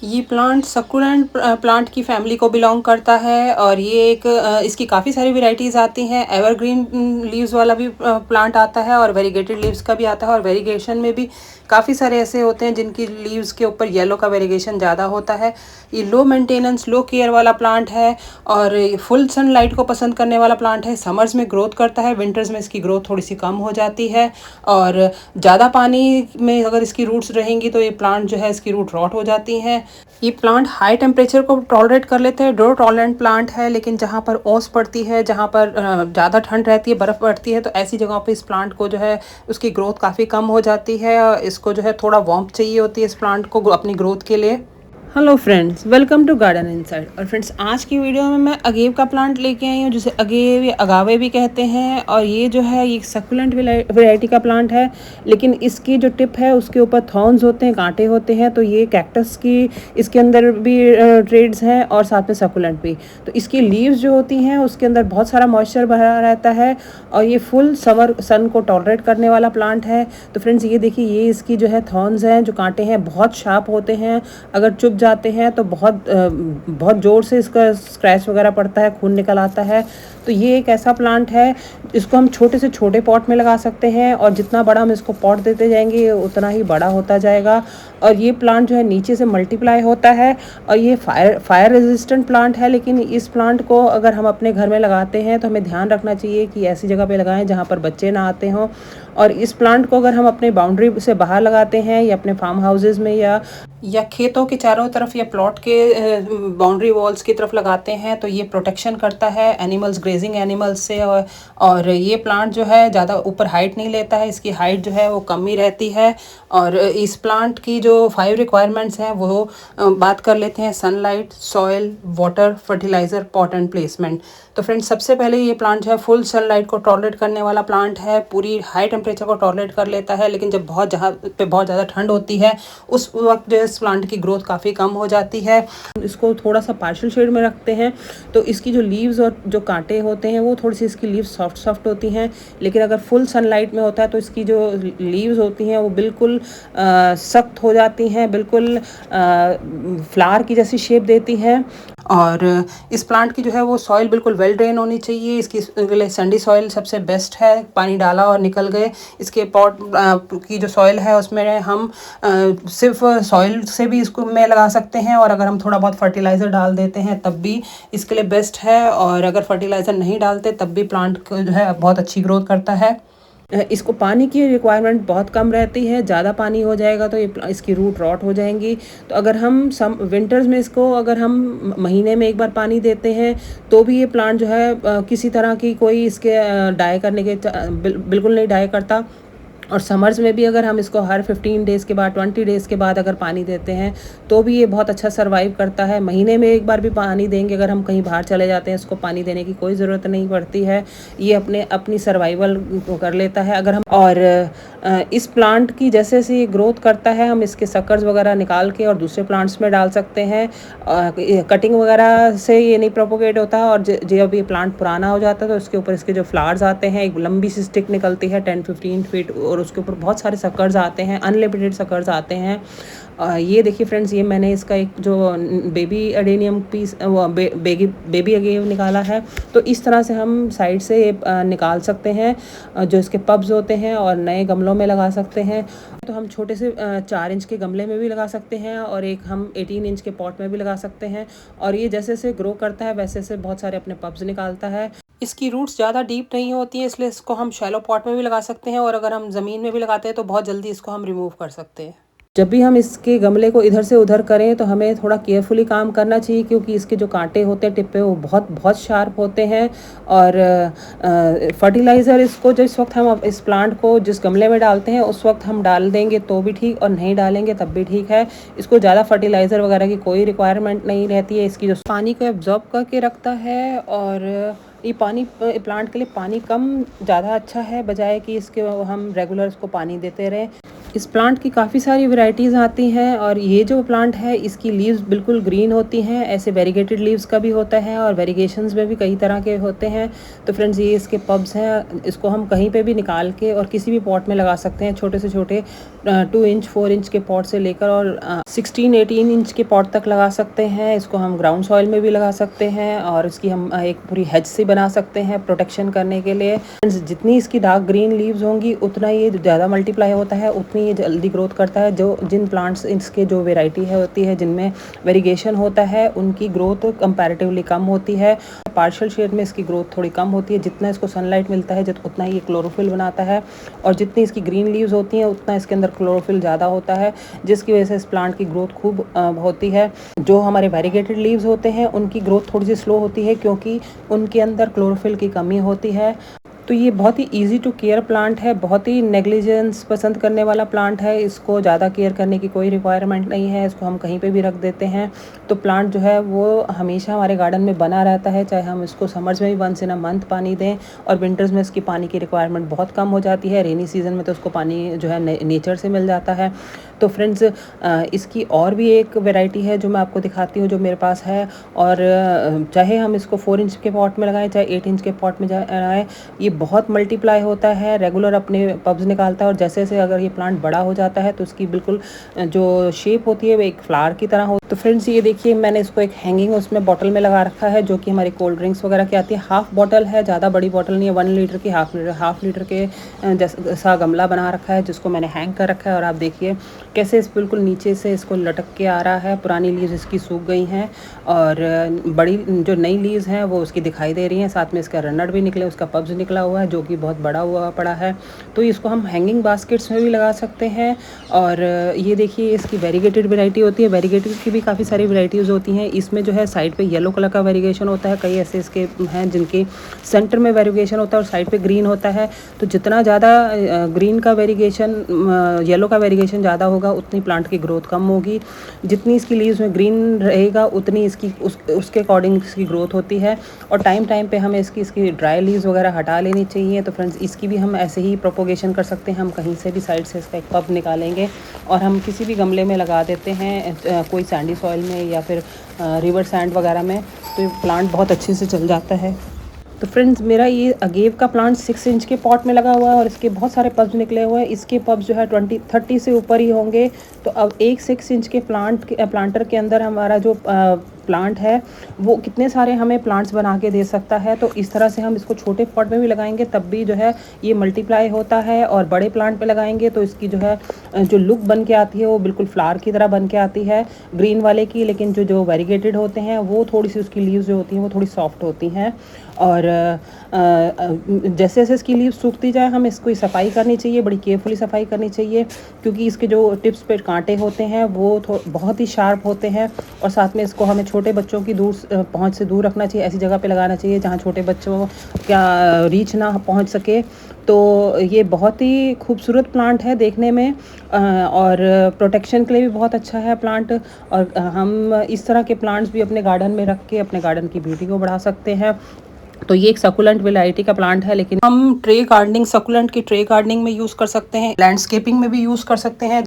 ये plant succulent plant की family को बिलोंग करता है और ये एक इसकी काफ़ी सारी वैरायटीज़ आती हैं। एवरग्रीन लीव्स वाला भी प्लांट आता है और वेरीगेटेड लीव्स का भी आता है और वेरीगेशन में भी काफ़ी सारे ऐसे होते हैं जिनकी लीव्स के ऊपर येलो का वेरीगेशन ज़्यादा होता है। ये लो मेंटेनेंस लो केयर वाला प्लांट है और फुल सनलाइट को पसंद करने वाला प्लांट है। समर्स में ग्रोथ करता है, विंटर्स में इसकी ग्रोथ थोड़ी सी कम हो जाती है और ज़्यादा पानी में अगर इसकी रूट्स रहेंगी तो ये प्लांट जो है इसकी रूट रॉट हो जाती हैं। ये प्लांट हाई टेम्परेचर को टॉलरेट कर लेते हैं, ड्रो टॉलरेंट प्लांट है। लेकिन जहाँ पर ओस पड़ती है, जहाँ पर ज़्यादा ठंड रहती है, बर्फ़ पड़ती है, तो ऐसी जगहों पे इस प्लांट को जो है उसकी ग्रोथ काफ़ी कम हो जाती है। इसको जो है थोड़ा वार्मथ चाहिए होती है इस प्लांट को अपनी ग्रोथ के लिए। Hello friends, welcome to garden inside. और फ्रेंड्स, आज की वीडियो में मैं अगेव का प्लांट लेके आई हूँ, जिसे अगेव या अगावे भी कहते हैं। और ये जो है ये सक्यूलेंट वैरायटी का प्लांट है, लेकिन इसकी जो टिप है उसके ऊपर थॉर्न्स होते हैं, कांटे होते हैं। तो ये कैक्टस की इसके अंदर भी ट्रेड्स हैं और साथ में सक्यूलेंट भी। तो इसकी लीव्स जो होती हैं उसके अंदर बहुत सारा मॉइस्चर भरा रहता है और ये फुल समर सन को टॉलरेट करने वाला प्लांट है। तो फ्रेंड्स, ये देखिए, ये इसकी जो है थॉर्न्स हैं, जो कांटे हैं बहुत शार्प होते हैं। अगर चुभ जाते हैं तो बहुत ज़ोर से इसका स्क्रैच वगैरह पड़ता है, खून निकल आता है। तो ये एक ऐसा प्लांट है, इसको हम छोटे से छोटे पॉट में लगा सकते हैं और जितना बड़ा हम इसको पॉट देते जाएंगे उतना ही बड़ा होता जाएगा। और ये प्लांट जो है नीचे से मल्टीप्लाई होता है और ये फायर रेजिस्टेंट प्लांट है। लेकिन इस प्लांट को अगर हम अपने घर में लगाते हैं तो हमें ध्यान रखना चाहिए कि ऐसी जगह पे लगाएं जहाँ पर बच्चे ना आते हों। और इस प्लांट को अगर हम अपने बाउंड्री से बाहर लगाते हैं या अपने फार्म हाउसेज में या खेतों के चारों तरफ या प्लॉट के बाउंड्री वॉल्स की तरफ लगाते हैं तो ये प्रोटेक्शन करता है एनिमल्स, ग्रेजिंग एनिमल्स से। और ये प्लांट जो है ज़्यादा ऊपर हाइट नहीं लेता है, इसकी हाइट जो है वो कम ही रहती है। और इस प्लांट की जो 5 रिक्वायरमेंट्स हैं वो बात कर लेते हैं। Sunlight, soil, water, fertiliser, pot and placement. तो फ्रेंड्स, सबसे पहले ये प्लांट जो है फुल सनलाइट को टॉलरेट करने वाला प्लांट है, पूरी हाई टेम्परेचर को टॉलरेट कर लेता है। लेकिन जब जहाँ पे बहुत ज़्यादा ठंड होती है उस वक्त जो इस प्लांट की ग्रोथ काफ़ी कम हो जाती है। इसको थोड़ा सा पार्शियल शेड में रखते हैं तो इसकी जो लीव्स और जो कांटे होते हैं वो थोड़ी सी इसकी लीव्स सॉफ्ट होती हैं। लेकिन अगर फुल सनलाइट में होता है तो इसकी जो लीव्स होती हैं वो बिल्कुल सख्त हो जाती हैं, बिल्कुल फ्लावर की जैसी शेप देती हैं। और इस प्लांट की जो है वो सॉइल बिल्कुल वेल ड्रेन होनी चाहिए। इसकी लिए सैंडी सॉइल सबसे बेस्ट है, पानी डाला और निकल गए। इसके पॉट की जो सॉइल है उसमें हम सिर्फ सॉइल से भी इसको में लगा सकते हैं और अगर हम थोड़ा बहुत फर्टिलाइज़र डाल देते हैं तब भी इसके लिए बेस्ट है। और अगर फर्टिलाइज़र नहीं डालते तब भी प्लांट जो है बहुत अच्छी ग्रोथ करता है। इसको पानी की रिक्वायरमेंट बहुत कम रहती है, ज़्यादा पानी हो जाएगा तो ये इसकी रूट रॉट हो जाएंगी। तो अगर हम विंटर्स में इसको अगर हम महीने में एक बार पानी देते हैं तो भी ये प्लांट जो है किसी तरह की कोई इसके डाई करने के बिल्कुल नहीं डाई करता। और समर्स में भी अगर हम इसको हर 15 डेज़ के बाद 20 डेज़ के बाद अगर पानी देते हैं तो भी ये बहुत अच्छा सर्वाइव करता है। महीने में एक बार भी पानी देंगे, अगर हम कहीं बाहर चले जाते हैं इसको पानी देने की कोई ज़रूरत नहीं पड़ती है। ये अपनी सर्वाइवल कर लेता है। अगर हम और इस प्लांट की जैसे जैसे ये ग्रोथ करता है हम इसके सकर्स वगैरह निकाल के और दूसरे प्लांट्स में डाल सकते हैं। कटिंग वगैरह से ये नहीं प्रोपोगेट होता। और जब ये प्लांट पुराना हो जाता है तो इसके ऊपर इसके जो फ्लावर्स आते हैं, एक लंबी सी स्टिक निकलती है 10-15 फीट और उसके ऊपर बहुत सारे सकर्स आते हैं, अनलिमिटेड सकर्स आते हैं। ये देखिए फ्रेंड्स, ये मैंने इसका एक जो baby adenium piece baby agave निकाला है। तो इस तरह से हम साइड से निकाल सकते हैं जो इसके पब्स होते हैं और नए गमलों में लगा सकते हैं। तो हम छोटे से 4 इंच के गमले में भी लगा सकते हैं और एक हम 18 इंच के पॉट में भी लगा सकते हैं। और ये जैसे जैसे ग्रो करता है वैसे वैसे बहुत सारे अपने पब्स निकालता है। इसकी रूट्स ज़्यादा डीप नहीं होती है, इसलिए इसको हम शैलो पॉट में भी लगा सकते हैं और अगर हम ज़मीन में भी लगाते हैं तो बहुत जल्दी इसको हम रिमूव कर सकते हैं। जब भी हम इसके गमले को इधर से उधर करें तो हमें थोड़ा केयरफुली काम करना चाहिए, क्योंकि इसके जो कांटे होते हैं टिप पे वो बहुत बहुत शार्प होते हैं। और फर्टिलाइज़र इसको जिस वक्त हम इस प्लांट को जिस गमले में डालते हैं उस वक्त हम डाल देंगे तो भी ठीक और नहीं डालेंगे तब भी ठीक है। इसको ज़्यादा फर्टिलाइज़र वगैरह की कोई रिक्वायरमेंट नहीं रहती है। इसकी जो पानी को एब्जॉर्ब करके रखता है और ये पानी प्लांट के लिए पानी कम ज़्यादा अच्छा है, बजाय कि इसके हम रेगुलर इसको पानी देते रहें। इस प्लांट की काफ़ी सारी वैरायटीज़ आती हैं और ये जो प्लांट है इसकी लीव्स बिल्कुल ग्रीन होती हैं। ऐसे वेरीगेटेड लीव्स का भी होता है और वेरिगेशंस में भी कई तरह के होते हैं। तो फ्रेंड्स ये इसके पब्स हैं, इसको हम कहीं पे भी निकाल के और किसी भी पॉट में लगा सकते हैं। छोटे से छोटे 2 इंच 4 इंच के पॉट से लेकर और 16-18 इंच के पॉट तक लगा सकते हैं। इसको हम ग्राउंड सॉइल में भी लगा सकते हैं और इसकी हम एक पूरी हेज सी बना सकते हैं प्रोटेक्शन करने के लिए। जितनी इसकी डार्क ग्रीन लीव्स होंगी उतना ये ज़्यादा मल्टीप्लाई होता है, उतनी ये जल्दी ग्रोथ करता है। जो जिन प्लांट्स इसके जो वेराइटी है होती है जिनमें वेरिगेशन होता है उनकी ग्रोथ कंपैरेटिवली कम होती है। पार्शियल शेड में इसकी ग्रोथ थोड़ी कम होती है। जितना इसको सनलाइट मिलता है उतना ही ये क्लोरोफिल बनाता है और जितनी इसकी ग्रीन लीव्स होती हैं उतना इसके अंदर क्लोरोफिल ज़्यादा होता है, जिसकी वजह से इस प्लांट की ग्रोथ खूब होती है। जो हमारे वेरीगेटेड लीव्स होते हैं उनकी ग्रोथ थोड़ी सी स्लो होती है क्योंकि उनके अंदर क्लोरोफिल की कमी होती है। तो ये बहुत ही इजी टू केयर प्लांट है, बहुत ही नेग्लिजेंस पसंद करने वाला प्लांट है। इसको ज़्यादा केयर करने की कोई रिक्वायरमेंट नहीं है, इसको हम कहीं पे भी रख देते हैं तो प्लांट जो है वो हमेशा हमारे गार्डन में बना रहता है। चाहे हम इसको समर्स में भी 1 इन अ मंथ पानी दें और विंटर्स में इसकी पानी की रिक्वायरमेंट बहुत कम हो जाती है। रेनी सीजन में तो उसको पानी जो है नेचर से मिल जाता है। तो फ्रेंड्स इसकी और भी एक वैरायटी है जो मैं आपको दिखाती हूँ जो मेरे पास है। और चाहे हम इसको 4 इंच के पॉट में लगाएं चाहे 8 इंच के पॉट में लगाएं, ये बहुत मल्टीप्लाई होता है, रेगुलर अपने पब्स निकालता है और जैसे जैसे अगर ये प्लांट बड़ा हो जाता है तो उसकी बिल्कुल जो शेप होती है वो एक फ्लावर की तरह हो। तो फ्रेंड्स ये देखिए मैंने इसको एक हैंगिंग उसमें बॉटल में लगा रखा है जो कि हमारी कोल्ड ड्रिंक्स वगैरह की आती है। हाफ बॉटल है, ज़्यादा बड़ी बॉटल नहीं है, 1 लीटर की हाफ लीटर के जैसा गमला बना रखा है जिसको मैंने हैंग कर रखा है। और आप देखिए कैसे इस बिल्कुल नीचे से इसको लटक के आ रहा है। पुरानी लीव्स इसकी सूख गई हैं और बड़ी जो नई लीव्स हैं वो उसकी दिखाई दे रही हैं। साथ में इसका रनर भी निकले, उसका पब्स निकला हुआ है जो कि बहुत बड़ा हुआ पड़ा है। तो इसको हम हैंगिंग बास्केट्स में भी लगा सकते हैं। और ये देखिए इसकी वेरीगेटेड वैरायटी होती है, वेरीगेटेड की भी काफ़ी सारी वैरायटीज़ होती हैं। इसमें जो है साइड पे येलो कलर का वेरीगेशन होता है, कई ऐसे इसके हैं जिनके सेंटर में वेरीगेशन होता है और साइड पे ग्रीन होता है। तो जितना ज़्यादा ग्रीन का वेरीगेशन येलो का वेरीगेशन ज़्यादा होगा उतनी प्लांट की ग्रोथ कम होगी। जितनी इसकी लीव्स में ग्रीन रहेगा उतनी इसकी उसके अकॉर्डिंग इसकी ग्रोथ होती है। और टाइम पे हमें इसकी ड्राई लीव्स वगैरह हटा लेनी चाहिए। तो फ्रेंड्स इसकी भी हम ऐसे ही प्रोपोगेशन कर सकते हैं। हम कहीं से भी साइड से इसका एक पब निकालेंगे और हम किसी भी गमले में लगा देते हैं, कोई सैंडी सॉइल में या फिर रिवर सैंड वगैरह में, तो प्लांट बहुत अच्छे से चल जाता है। तो फ्रेंड्स मेरा ये अगेव का प्लांट 6 इंच के पॉट में लगा हुआ है और इसके बहुत सारे पब्स निकले हुए हैं। इसके पब्स जो है 20-30 से ऊपर ही होंगे। तो अब एक 6 इंच के प्लांटर के अंदर हमारा जो प्लांट है वो कितने सारे हमें प्लांट्स बना के दे सकता है। तो इस तरह से हम इसको छोटे पॉट में भी लगाएंगे तब भी जो है ये मल्टीप्लाई होता है। और बड़े प्लांट पे लगाएंगे तो इसकी जो है जो लुक बन के आती है वो बिल्कुल फ्लावर की तरह बन के आती है ग्रीन वाले की। लेकिन जो वेरीगेटेड होते हैं वो थोड़ी सी उसकी लीव्स जो होती हैं वो थोड़ी सॉफ्ट होती हैं। और जैसे जैसे इसकी लीव्स सूखती जाए हमें इसको सफाई करनी चाहिए, बड़ी केयरफुली सफाई करनी चाहिए क्योंकि इसके जो टिप्स पे कांटे होते हैं वो बहुत ही शार्प होते हैं। और साथ में इसको हमें छोटे बच्चों की पहुंच से दूर रखना चाहिए, ऐसी जगह पे लगाना चाहिए जहां छोटे बच्चों क्या रीच ना पहुंच सके। तो ये बहुत ही खूबसूरत प्लांट है देखने में और प्रोटेक्शन के लिए भी बहुत अच्छा है प्लांट। और हम इस तरह के प्लांट्स भी अपने गार्डन में रख के अपने गार्डन की ब्यूटी को बढ़ा सकते हैं। तो ये एक सकुलेंट वैरायटी का प्लांट है, लेकिन हम ट्रे गार्डनिंग सकुलेंट की ट्रे गार्डनिंग में यूज़ कर सकते हैं, लैंडस्केपिंग में भी यूज़ कर सकते हैं।